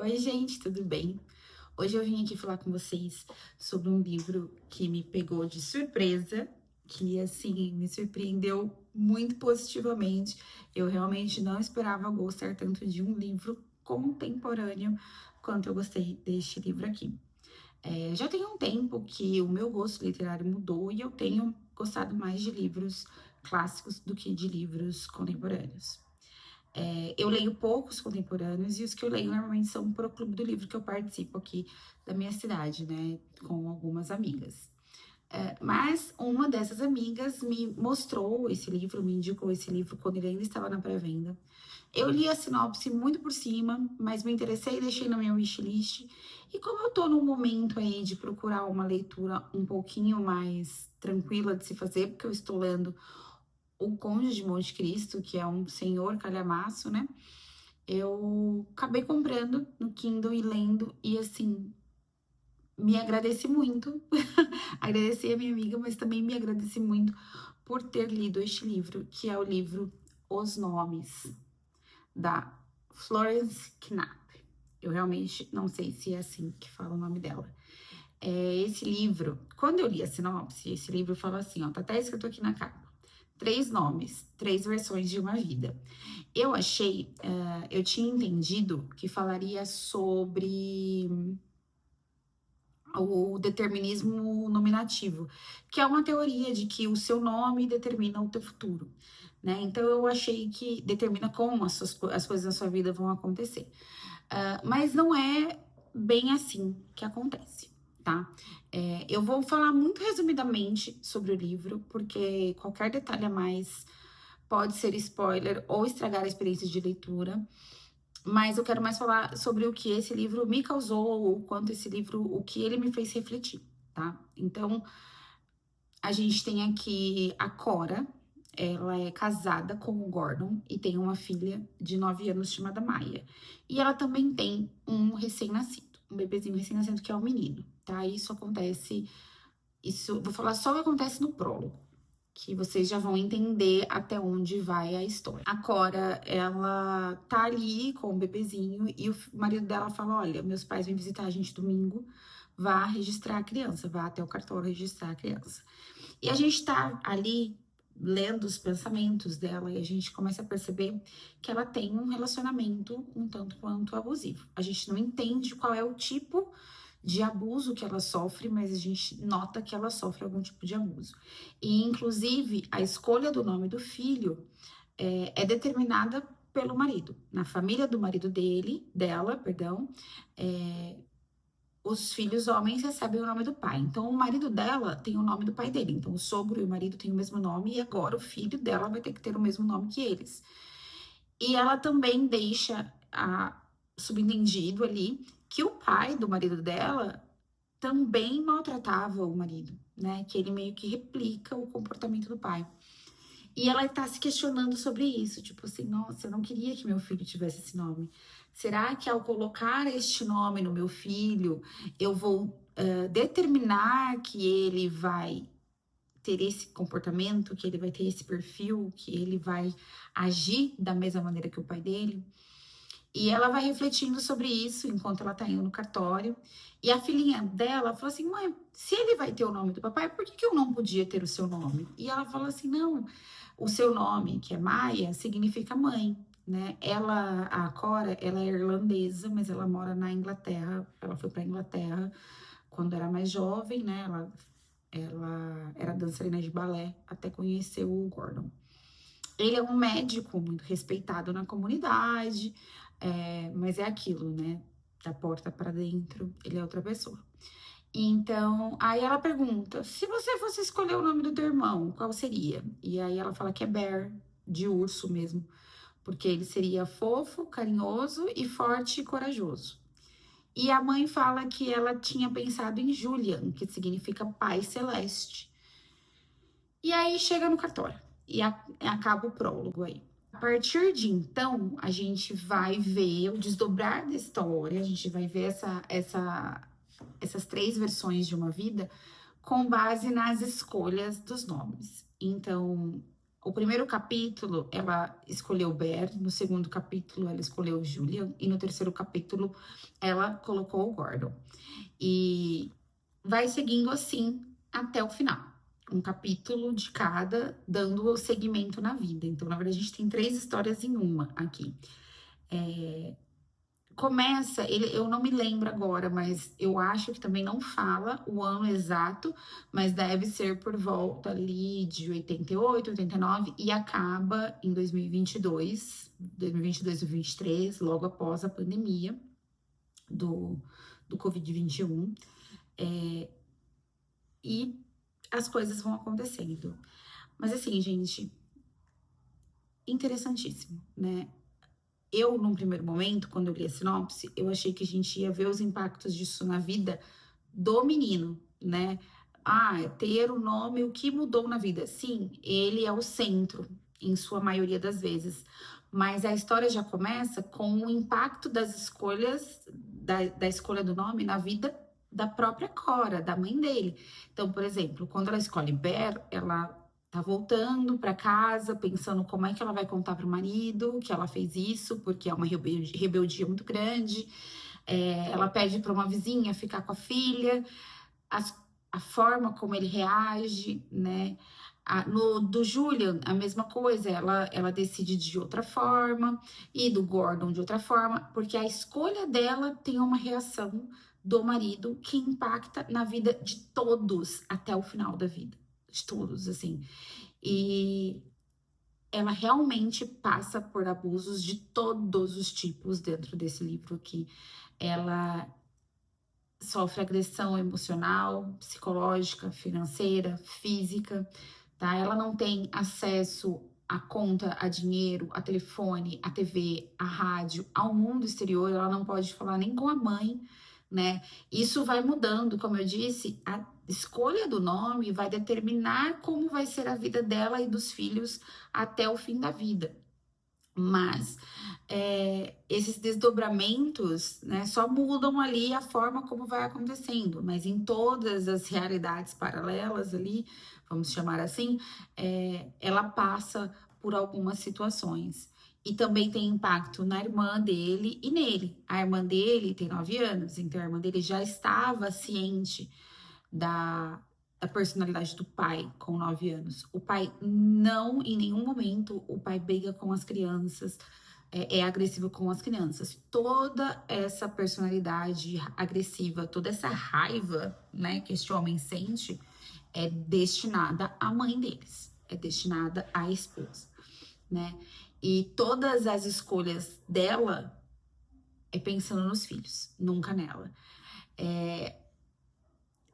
Oi, gente, tudo bem? Hoje eu vim aqui falar com vocês sobre um livro que me pegou de surpresa, que assim me surpreendeu muito positivamente. Eu realmente não esperava gostar tanto de um livro contemporâneo quanto eu gostei deste livro aqui. Já tem um tempo que o meu gosto literário mudou e eu tenho gostado mais de livros clássicos do que de livros contemporâneos. Eu leio poucos contemporâneos e os que eu leio normalmente são pro clube do livro que eu participo aqui da minha cidade, né, com algumas amigas. Mas uma dessas amigas me mostrou esse livro, me indicou esse livro quando ele ainda estava na pré-venda. Eu li a sinopse muito por cima, mas me interessei e deixei na minha wishlist. E como eu tô num momento aí de procurar uma leitura um pouquinho mais tranquila de se fazer, porque eu estou lendo O Conde de Monte Cristo, que é um senhor calhamaço, né? Eu acabei comprando no Kindle e lendo, e assim, me agradeci muito. Agradeci a minha amiga, mas também me agradeci muito por ter lido este livro, que é o livro Os Nomes, da Florence Knapp. Eu realmente não sei se é assim que fala o nome dela. Esse livro, quando eu li a sinopse, esse livro fala assim, ó, tá até escrito aqui na capa. 3 nomes, 3 versões de uma vida. Eu achei, eu tinha entendido que falaria sobre o determinismo nominativo, que é uma teoria de que o seu nome determina o teu futuro, né? Então eu achei que determina como as coisas na sua vida vão acontecer. Mas não é bem assim que acontece, tá? Eu vou falar muito resumidamente sobre o livro, porque qualquer detalhe a mais pode ser spoiler ou estragar a experiência de leitura. Mas eu quero mais falar sobre o que esse livro me causou, o quanto esse livro, o que ele me fez refletir, tá? Então, a gente tem aqui a Cora, ela é casada com o Gordon e tem uma filha de 9 anos chamada Maia. E ela também tem um recém-nascido, um bebezinho recém-nascido que é um menino, tá? Isso, vou falar só o que acontece no prólogo, que vocês já vão entender até onde vai a história. A Cora, ela tá ali com o bebezinho e o marido dela fala: Olha, meus pais vêm visitar a gente domingo, vá registrar a criança, vá até o cartório registrar a criança. E a gente tá ali lendo os pensamentos dela e a gente começa a perceber que ela tem um relacionamento um tanto quanto abusivo. A gente não entende qual é o tipo de abuso que ela sofre, mas a gente nota que ela sofre algum tipo de abuso. E, inclusive, a escolha do nome do filho é determinada pelo marido. Na família do marido dela, perdão, é, os filhos homens recebem o nome do pai. Então, o marido dela tem o nome do pai dele. Então, o sogro e o marido têm o mesmo nome e agora o filho dela vai ter que ter o mesmo nome que eles. E ela também deixa subentendido ali que o pai do marido dela também maltratava o marido, né? Que ele meio que replica o comportamento do pai. E ela tá se questionando sobre isso, tipo assim, nossa, eu não queria que meu filho tivesse esse nome. Será que ao colocar este nome no meu filho, eu vou determinar que ele vai ter esse comportamento, que ele vai ter esse perfil, que ele vai agir da mesma maneira que o pai dele? E ela vai refletindo sobre isso enquanto ela tá indo no cartório. E a filhinha dela falou assim: mãe, se ele vai ter o nome do papai, por que, que eu não podia ter o seu nome? E ela falou assim: não, o seu nome, que é Maia, significa mãe, né? Ela, a Cora, ela é irlandesa, mas ela mora na Inglaterra. Ela foi para Inglaterra quando era mais jovem, né? Ela era dançarina de balé até conhecer o Gordon. Ele é um médico muito respeitado na comunidade, mas é aquilo, né? Da porta para dentro, ele é outra pessoa. Então, aí ela pergunta: se você fosse escolher o nome do teu irmão, qual seria? E aí ela fala que é Bear, de urso mesmo, porque ele seria fofo, carinhoso e forte e corajoso. E a mãe fala que ela tinha pensado em Julian, que significa Pai Celeste. E aí chega no cartório e acaba o prólogo aí. A partir de então, a gente vai ver o desdobrar da história, a gente vai ver essas 3 versões de uma vida com base nas escolhas dos nomes. Então, O primeiro capítulo, ela escolheu Bear, no segundo capítulo, ela escolheu Julian, e no terceiro capítulo, ela colocou o Gordon. E vai seguindo assim até o final. Um capítulo de cada, dando o segmento na vida. Então, na verdade, a gente tem 3 histórias em uma aqui. Começa, eu não me lembro agora, mas eu acho que também não fala o ano exato, mas deve ser por volta ali de 88, 89 e acaba em 2022, 2023, logo após a pandemia do Covid-21. E as coisas vão acontecendo. Mas assim, gente, interessantíssimo, né? Eu, num primeiro momento, quando eu li a sinopse, eu achei que a gente ia ver os impactos disso na vida do menino, né? Ah, ter o nome, o que mudou na vida? Sim, ele é o centro, em sua maioria das vezes. Mas a história já começa com o impacto das escolhas, da escolha do nome na vida da própria Cora, da mãe dele. Então, por exemplo, quando ela escolhe Bear, ela tá voltando para casa, pensando como é que ela vai contar para o marido que ela fez isso, porque é uma rebeldia muito grande. Ela pede para uma vizinha ficar com a filha, as, a forma como ele reage, né? Do Julian, a mesma coisa, ela decide de outra forma, e do Gordon de outra forma, porque a escolha dela tem uma reação do marido que impacta na vida de todos até o final da vida. De todos, assim. E ela realmente passa por abusos de todos os tipos dentro desse livro aqui. Ela sofre agressão emocional, psicológica, financeira, física, tá? Ela não tem acesso à conta, a dinheiro, a telefone, a TV, a rádio, ao mundo exterior, ela não pode falar nem com a mãe, né? Isso vai mudando, como eu disse, a escolha do nome vai determinar como vai ser a vida dela e dos filhos até o fim da vida. Mas esses desdobramentos, né, só mudam ali a forma como vai acontecendo, mas em todas as realidades paralelas ali, vamos chamar assim, ela passa por algumas situações. E também tem impacto na irmã dele e nele. A irmã dele tem 9 anos, então a irmã dele já estava ciente da personalidade do pai com 9 anos. O pai não, em nenhum momento, o pai briga com as crianças, é agressivo com as crianças. Toda essa personalidade agressiva, toda essa raiva, né, que este homem sente, é destinada à mãe deles, é destinada à esposa, né? E todas as escolhas dela é pensando nos filhos, nunca nela.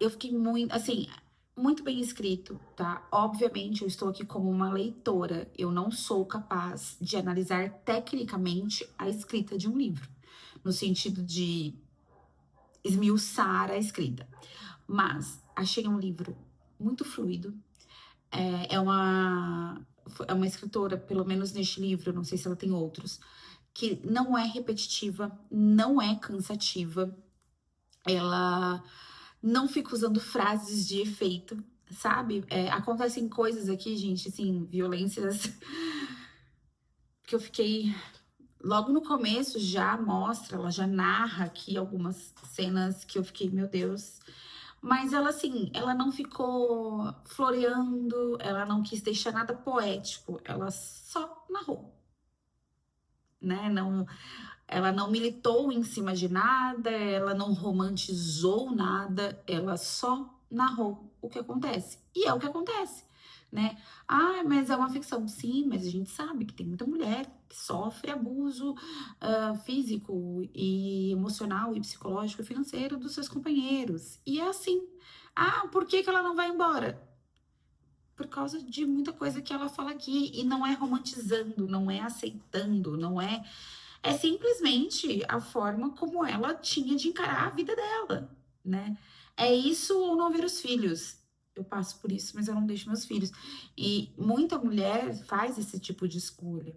Eu fiquei muito, assim, muito bem escrito, tá? Obviamente, eu estou aqui como uma leitora. Eu não sou capaz de analisar tecnicamente a escrita de um livro, no sentido de esmiuçar a escrita. Mas achei um livro muito fluido. É uma escritora, pelo menos neste livro, não sei se ela tem outros, que não é repetitiva, não é cansativa. Ela não fica usando frases de efeito, sabe? Acontecem coisas aqui, gente, assim, violências que eu fiquei. Logo no começo já mostra, ela já narra aqui algumas cenas que eu fiquei, meu Deus. Mas ela, assim, ela não ficou floreando, ela não quis deixar nada poético, ela só narrou, né? Não, ela não militou em cima de nada, ela não romantizou nada, ela só narrou o que acontece. E é o que acontece, né? Ah, mas é uma ficção. Sim, mas a gente sabe que tem muita mulher que sofre abuso físico e emocional e psicológico e financeiro dos seus companheiros. E é assim. Ah, por que que ela não vai embora? Por causa de muita coisa que ela fala aqui. E não é romantizando, não é aceitando, não é simplesmente a forma como ela tinha de encarar a vida dela, né? É isso ou não ver os filhos. Eu passo por isso, mas eu não deixo meus filhos. E muita mulher faz esse tipo de escolha,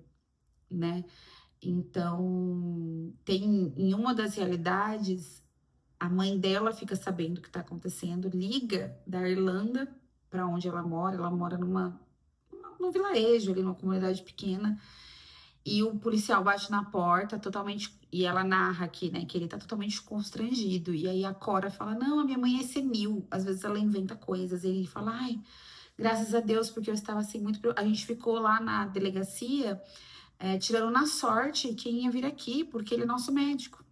né? Então, tem em uma das realidades, a mãe dela fica sabendo o que está acontecendo, liga da Irlanda para onde ela mora numa no vilarejo, ali numa comunidade pequena. E o policial bate na porta totalmente. E ela narra aqui, né, que ele tá totalmente constrangido. E aí a Cora fala: Não, a minha mãe é senil. Às vezes ela inventa coisas. E ele fala: Ai, graças a Deus, porque eu estava assim muito. A gente ficou lá na delegacia tirando na sorte quem ia vir aqui, porque ele é nosso médico.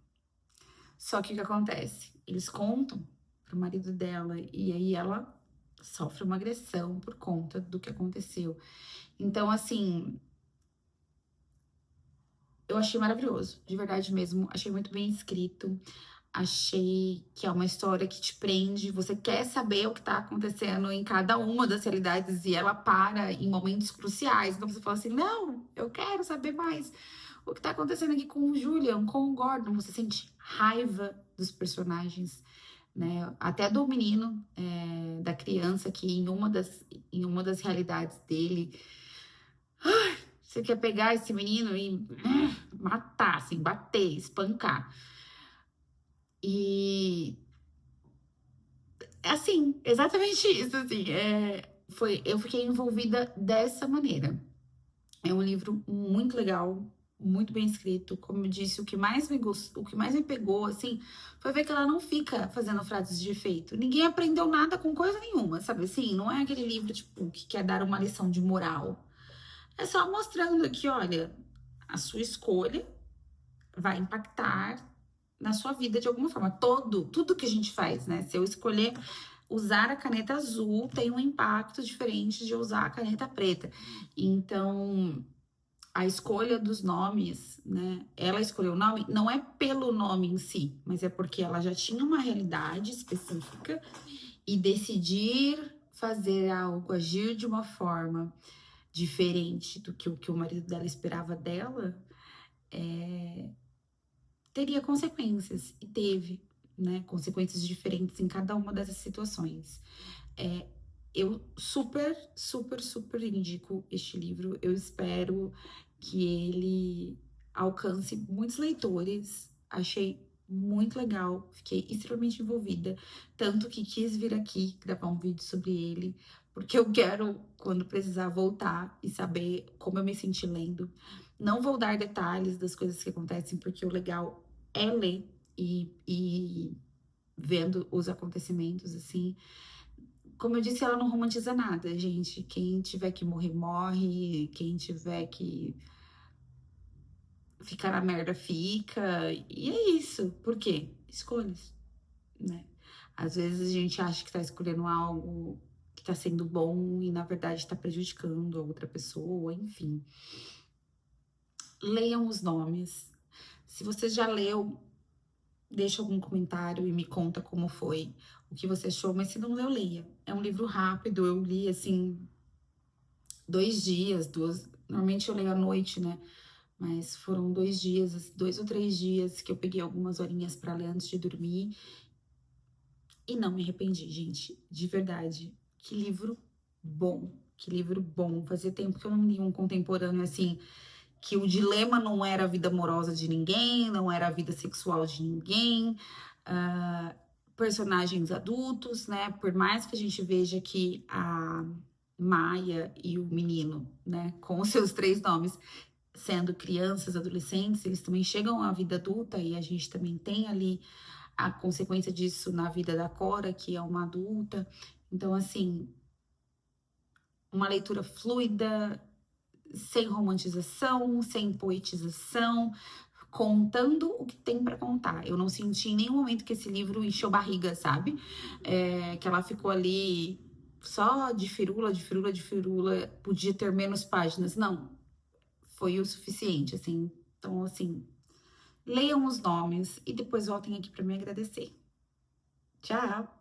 Só que o que acontece? Eles contam pro marido dela. E aí ela sofre uma agressão por conta do que aconteceu. Então, assim. Eu achei maravilhoso, de verdade mesmo. Achei muito bem escrito. Achei que é uma história que te prende. Você quer saber o que tá acontecendo em cada uma das realidades e ela para em momentos cruciais. Então você fala assim: não, eu quero saber mais. O que tá acontecendo aqui com o Julian, com o Gordon. Você sente raiva dos personagens, né? Até do menino, da criança que em uma das realidades dele. Você quer pegar esse menino e matar, assim, bater, espancar. E assim, exatamente isso, assim, eu fiquei envolvida dessa maneira. É um livro muito legal, muito bem escrito. Como eu disse, o que mais me pegou, assim, foi ver que ela não fica fazendo frases de efeito. Ninguém aprendeu nada com coisa nenhuma, sabe assim? Não é aquele livro, tipo, que quer dar uma lição de moral. É só mostrando que, olha, a sua escolha vai impactar na sua vida de alguma forma. Tudo que a gente faz, né? Se eu escolher usar a caneta azul, tem um impacto diferente de usar a caneta preta. Então, a escolha dos nomes, né? Ela escolheu o nome, não é pelo nome em si, mas é porque ela já tinha uma realidade específica e decidir fazer algo, agir de uma forma diferente do que o marido dela esperava dela, teria consequências, e teve, né? Consequências diferentes em cada uma dessas situações. Eu super, super, super indico este livro. Eu espero que ele alcance muitos leitores. Achei muito legal, fiquei extremamente envolvida, tanto que quis vir aqui gravar um vídeo sobre ele, porque eu quero, quando precisar, voltar e saber como eu me senti lendo. Não vou dar detalhes das coisas que acontecem, porque o legal é ler e vendo os acontecimentos, assim. Como eu disse, ela não romantiza nada, gente. Quem tiver que morrer, morre. Quem tiver que ficar na merda, fica. E é isso. Por quê? Escolhas, né? Às vezes a gente acha que tá escolhendo algo que tá sendo bom e na verdade tá prejudicando a outra pessoa, enfim. Leiam os nomes. Se você já leu, deixa algum comentário e me conta como foi, o que você achou, mas se não leu, leia. É um livro rápido, eu li assim 2 dias, duas. Normalmente eu leio à noite, né? Mas foram 2 dias, 2 ou 3 dias que eu peguei algumas horinhas para ler antes de dormir. E não me arrependi, gente. De verdade. Que livro bom. Que livro bom. Fazia tempo que eu não li um contemporâneo assim, que o dilema não era a vida amorosa de ninguém, não era a vida sexual de ninguém. Personagens adultos, né? Por mais que a gente veja que a Maia e o menino, né, com os seus 3 nomes, sendo crianças, adolescentes, eles também chegam à vida adulta e a gente também tem ali a consequência disso na vida da Cora, que é uma adulta. Então, assim, uma leitura fluida, sem romantização, sem poetização, contando o que tem para contar. Eu não senti em nenhum momento que esse livro encheu barriga, sabe? Que ela ficou ali só de firula, de firula, de firula, podia ter menos páginas. Não, foi o suficiente, assim. Então, assim, leiam os nomes e depois voltem aqui para me agradecer. Tchau!